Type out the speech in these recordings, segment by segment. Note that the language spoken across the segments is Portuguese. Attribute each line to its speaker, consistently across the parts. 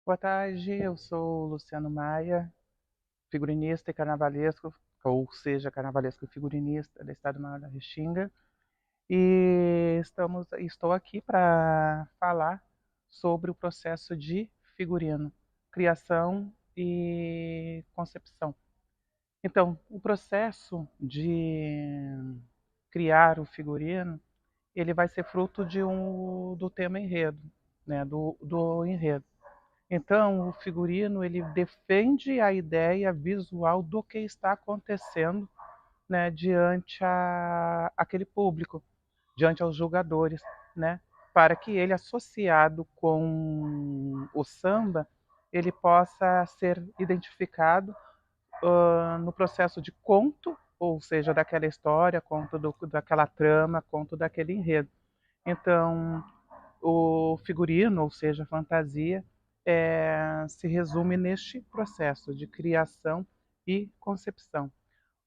Speaker 1: Boa tarde, eu sou o Luciano Maia, figurinista e carnavalesco, ou seja, carnavalesco e figurinista do Estado Maior da Restinga. E estou aqui para falar sobre o processo de figurino, criação e concepção. Então, o processo de criar o figurino, ele vai ser fruto do tema enredo, né, do enredo. Então, o figurino ele defende a ideia visual do que está acontecendo, né, diante aquele público, diante aos julgadores, né, para que ele, associado com o samba, ele possa ser identificado no processo de conto, ou seja, daquela história, conto daquela trama, conto daquele enredo. Então, o figurino, ou seja, a fantasia, se resume neste processo de criação e concepção.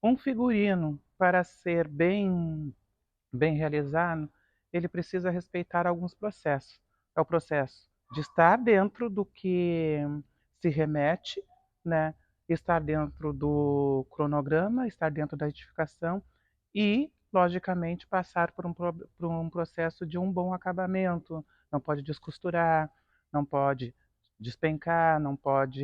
Speaker 1: Um figurino, para ser bem realizado, ele precisa respeitar alguns processos. É o processo de estar dentro do que se remete, né? Estar dentro do cronograma, estar dentro da edificação e, logicamente, passar por um processo de um bom acabamento. Não pode descosturar, não pode despencar, não pode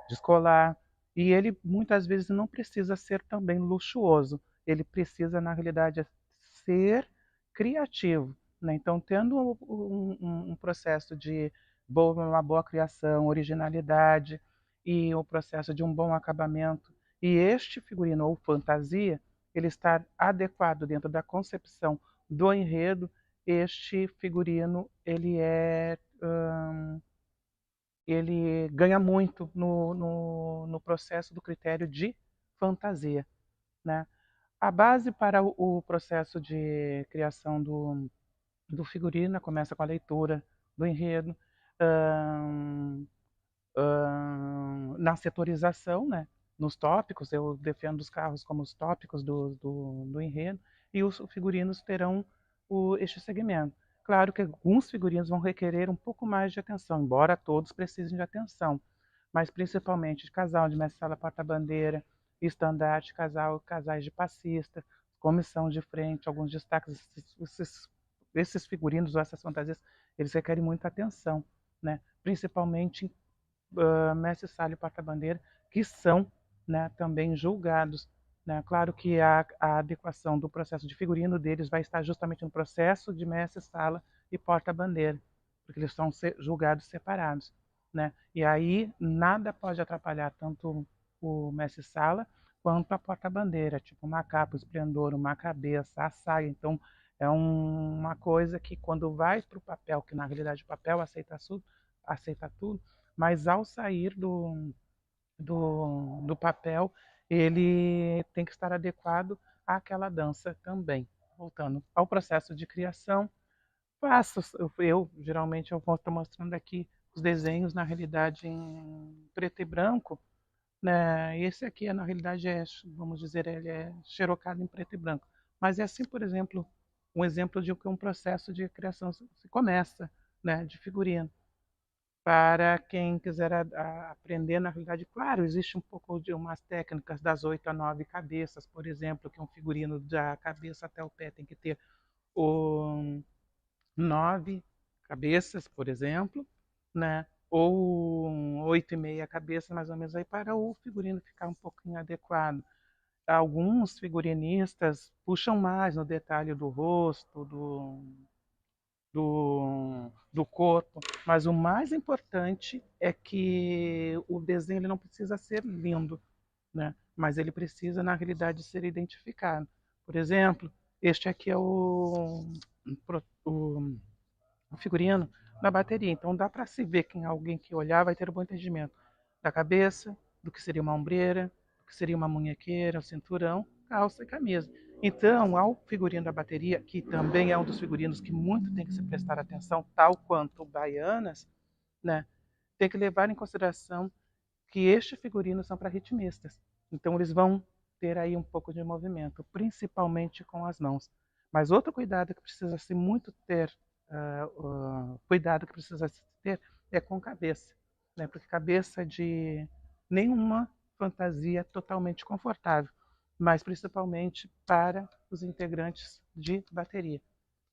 Speaker 1: descolar. E ele muitas vezes não precisa ser também luxuoso. Ele precisa, na realidade, ser criativo, né? Então, tendo um processo de uma boa criação, originalidade e o processo de um bom acabamento, e este figurino ou fantasia, ele estar adequado dentro da concepção do enredo, este figurino ele ganha muito no processo do critério de fantasia, né? A base para o processo de criação do figurino começa com a leitura do enredo, hum, na setorização, né? Nos tópicos, eu defendo os carros como os tópicos do enredo, e os figurinos terão este segmento. Claro que alguns figurinos vão requerer um pouco mais de atenção, embora todos precisem de atenção, mas principalmente de casal de mestre-sala porta-bandeira, estandarte, casais de passista, comissão de frente, alguns destaques. Esses figurinos ou essas fantasias, eles requerem muita atenção, né? Principalmente mestre-sala e porta-bandeira, que são, né, também julgados. Né? Claro que a adequação do processo de figurino deles vai estar justamente no processo de mestre-sala e porta-bandeira, porque eles são julgados separados. Né? E aí nada pode atrapalhar tanto o mestre-sala quanto a porta-bandeira, tipo uma capa, um esplendor, uma cabeça, a saia. Então, é uma coisa que quando vai para o papel, que na realidade o papel aceita tudo, mas ao sair do papel, ele tem que estar adequado àquela dança também. Voltando ao processo de criação, faço, geralmente eu estou mostrando aqui os desenhos na realidade em preto e branco, né? Esse aqui na realidade vamos dizer, ele é xerocado em preto e branco. Mas é assim, por exemplo, um exemplo de que um processo de criação se começa, né, de figurino. Para quem quiser aprender, na realidade, claro, existe um pouco de umas técnicas das 8 a 9 cabeças, por exemplo, que um figurino da cabeça até o pé tem que ter o 9 cabeças, por exemplo, né? Ou 8,5 cabeças, mais ou menos, aí para o figurino ficar um pouquinho adequado. Alguns figurinistas puxam mais no detalhe do rosto, do corpo, mas o mais importante é que o desenho ele não precisa ser lindo, né? Mas ele precisa, na realidade, ser identificado. Por exemplo, este aqui é o, o figurino da bateria, então dá para se ver quem alguém que olhar vai ter um bom entendimento da cabeça, do que seria uma ombreira, do que seria uma munhequeira, o cinturão, calça e camisa. Então, ao figurino da bateria, que também é um dos figurinos que muito tem que se prestar atenção, tal quanto baianas, né, tem que levar em consideração que estes figurinos são para ritmistas. Então, eles vão ter aí um pouco de movimento, principalmente com as mãos. Mas outro cuidado que precisa se muito ter, cuidado que precisa se ter é com a cabeça. né? Porque cabeça de nenhuma fantasia é totalmente confortável, mas principalmente para os integrantes de bateria.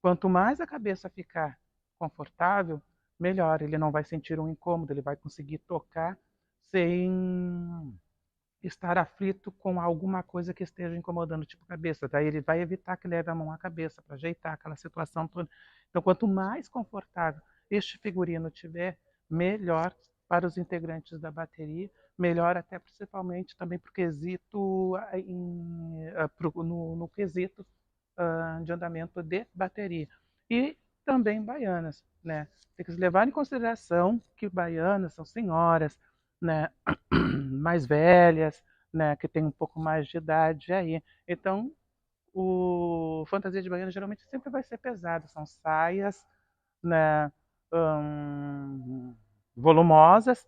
Speaker 1: Quanto mais a cabeça ficar confortável, melhor. Ele não vai sentir um incômodo, ele vai conseguir tocar sem estar aflito com alguma coisa que esteja incomodando, tipo cabeça. Daí ele vai evitar que leve a mão à cabeça para ajeitar aquela situação toda. Então, quanto mais confortável este figurino tiver, melhor para os integrantes da bateria, melhor até principalmente também para o quesito, no quesito de andamento de bateria. E também baianas, né? Tem que levar em consideração que baianas são senhoras, né, mais velhas, né, que tem um pouco mais de idade aí. Então, o fantasia de baiana geralmente sempre vai ser pesado, são saias, né, hum, volumosas,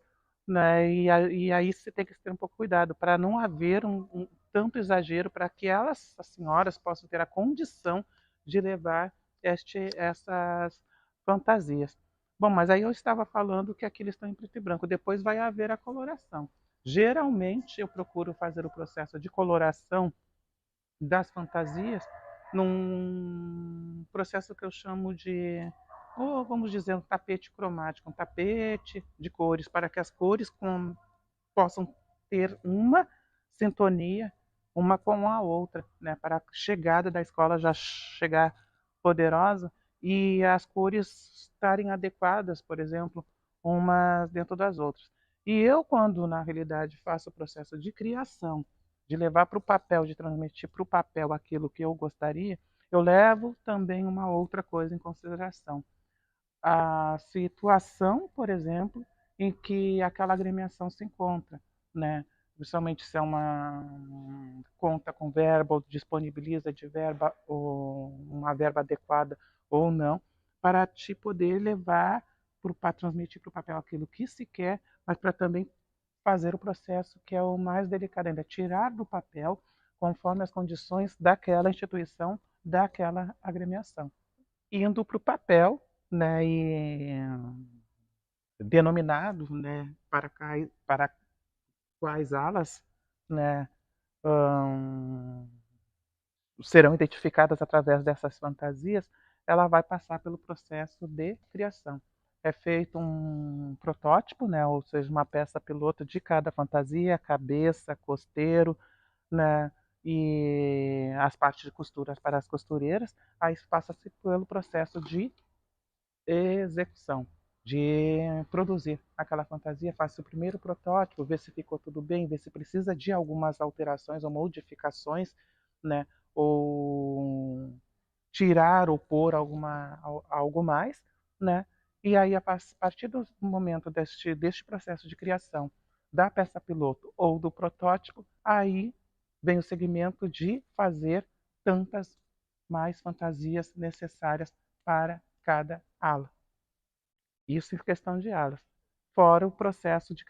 Speaker 1: né, e aí você tem que ter um pouco de cuidado para não haver tanto exagero para que elas, as senhoras, possam ter a condição de levar essas fantasias. Bom, mas aí eu estava falando que aqui eles estão em preto e branco, depois vai haver a coloração. Geralmente eu procuro fazer o processo de coloração das fantasias num processo que eu chamo de, ou vamos dizer, um tapete cromático, um tapete de cores, para que as cores possam ter uma sintonia uma com a outra, né? Para a chegada da escola já chegar poderosa e as cores estarem adequadas, por exemplo, umas dentro das outras. E eu, quando na realidade faço o processo de criação, de levar para o papel, de transmitir para o papel aquilo que eu gostaria, eu levo também uma outra coisa em consideração. A situação, por exemplo, em que aquela agremiação se encontra, né? Principalmente se é uma conta com verba ou disponibiliza de verba ou uma verba adequada ou não, para te poder levar para transmitir para o papel aquilo que se quer, mas para também fazer o processo que é o mais delicado ainda, tirar do papel conforme as condições daquela instituição, daquela agremiação. Indo para o papel, né, e denominado, né, para quais alas, né, hum, serão identificadas através dessas fantasias, ela vai passar pelo processo de criação. É feito um protótipo, né, ou seja, uma peça piloto de cada fantasia, cabeça, costeiro, né, e as partes de costura para as costureiras. Aí passa-se pelo processo de execução, de produzir aquela fantasia, faz o primeiro protótipo, ver se ficou tudo bem, ver se precisa de algumas alterações ou modificações, né, ou tirar ou pôr algo mais, né? E aí, a partir do momento deste processo de criação da peça piloto ou do protótipo, aí vem o segmento de fazer tantas mais fantasias necessárias para cada ala. Isso em questão de alas. Fora o processo de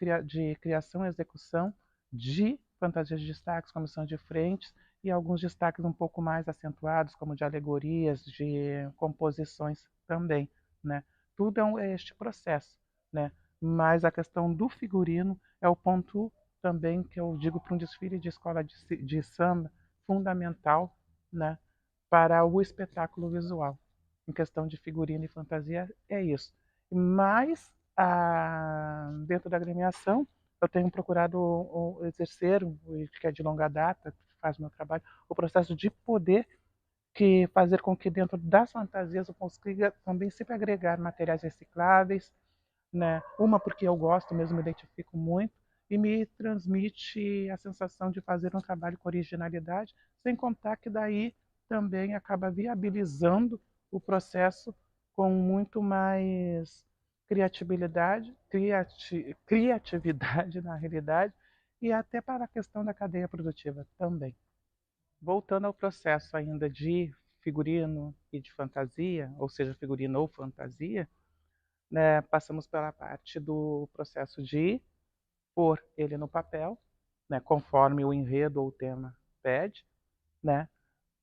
Speaker 1: criação e execução de fantasias de destaques, comissão de frentes e alguns destaques um pouco mais acentuados, como de alegorias, de composições também, né? Tudo é este processo, né? Mas a questão do figurino é o ponto também que eu digo para um desfile de escola de samba fundamental, né? Para o espetáculo visual. Em questão de figurino e fantasia, é isso. Mas, dentro da agremiação, eu tenho procurado exercer, que é de longa data, que faz meu trabalho, o processo de poder fazer com que dentro das fantasias eu consiga também sempre agregar materiais recicláveis, né? Uma porque eu gosto mesmo, me identifico muito, e me transmite a sensação de fazer um trabalho com originalidade, sem contar que daí também acaba viabilizando o processo com muito mais criatividade na realidade, e até para a questão da cadeia produtiva também. Voltando ao processo ainda de figurino e de fantasia, ou seja, figurino ou fantasia, né, passamos pela parte do processo de pôr ele no papel, né, conforme o enredo ou o tema pede, né,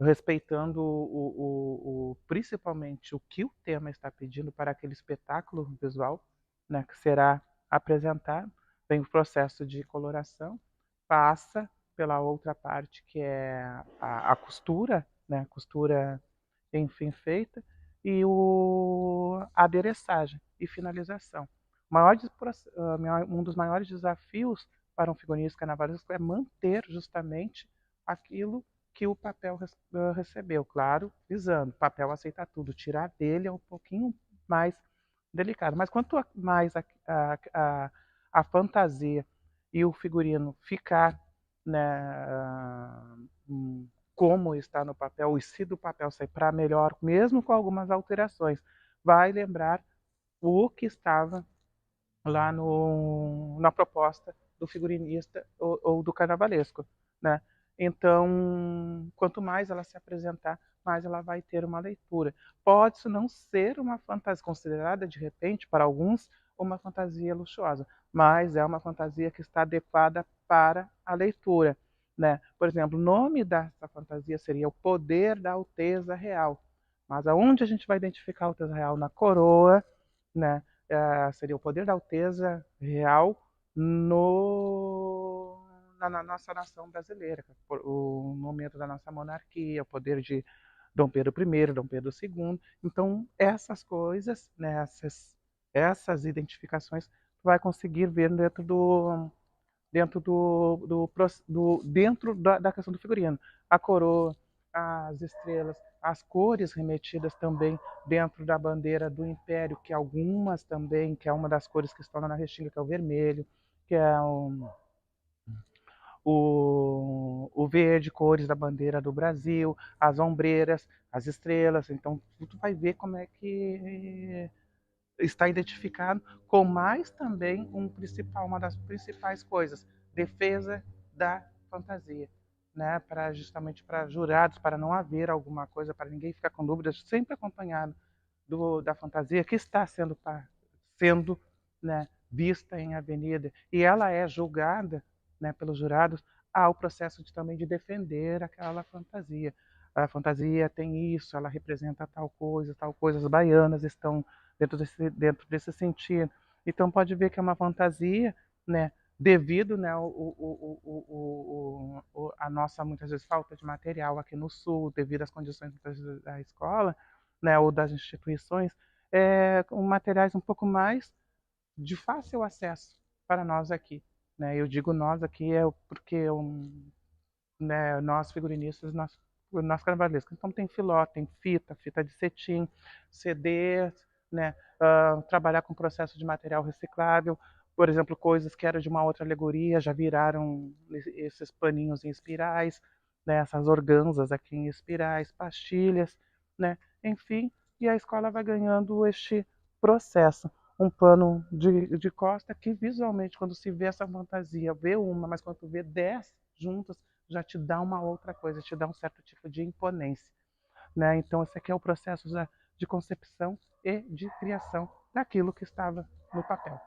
Speaker 1: respeitando principalmente o que o tema está pedindo para aquele espetáculo visual, né, que será apresentado, vem o processo de coloração, passa pela outra parte que é a costura, né? A costura, enfim, feita, e a adereçagem e finalização. Um dos maiores desafios para um figurinista carnavalesco é manter justamente aquilo que o papel recebeu, claro, visando, o papel aceita tudo, tirar dele é um pouquinho mais delicado, mas quanto mais a fantasia e o figurino ficar, né, como está no papel, e se do papel sair para melhor, mesmo com algumas alterações, vai lembrar o que estava lá na proposta do figurinista ou do carnavalesco, né? Então, quanto mais ela se apresentar, mais ela vai ter uma leitura. Pode não ser uma fantasia considerada, de repente, para alguns, uma fantasia luxuosa, mas é uma fantasia que está adequada para a leitura, né? Por exemplo, o nome dessa fantasia seria o Poder da Alteza Real. Mas aonde a gente vai identificar a Alteza Real? Na coroa, né? Seria o Poder da Alteza Real na nossa nação brasileira, o momento da nossa monarquia, o poder de Dom Pedro I, Dom Pedro II. Então, essas coisas, né, essas identificações, tu vai conseguir ver dentro da questão do figurino. A coroa, as estrelas, as cores remetidas também dentro da bandeira do Império, que algumas também, que é uma das cores que estão na Restinga, que é o vermelho, que é o verde, cores da bandeira do Brasil, as ombreiras, as estrelas. Então, tu vai ver como é que está identificado, com mais também uma das principais coisas, defesa da fantasia, né? Justamente para jurados, para não haver alguma coisa, para ninguém ficar com dúvidas, sempre acompanhado da fantasia que está sendo, né, vista em avenida, e ela é julgada, né, pelos jurados ao processo também de defender aquela fantasia. A fantasia tem isso, ela representa tal coisa, as baianas estão dentro desse sentido. Então pode ver que é uma fantasia, né, devido, né, a nossa, muitas vezes, falta de material aqui no Sul, devido às condições da escola, né, ou das instituições, com materiais um pouco mais de fácil acesso para nós aqui. Né? Eu digo nós aqui porque né, nós figurinistas, nós carnavalescos. Então tem filó, tem fita de cetim, CDs, né? Trabalhar com processo de material reciclável, por exemplo, coisas que eram de uma outra alegoria já viraram esses paninhos em espirais, né? Essas organzas aqui em espirais, pastilhas, né? Enfim, e a escola vai ganhando este processo. Um pano de costa que visualmente, quando se vê essa fantasia, vê uma, mas quando vê 10 juntas, já te dá uma outra coisa, te dá um certo tipo de imponência. Né? Então, esse aqui é o processo de concepção e de criação daquilo que estava no papel.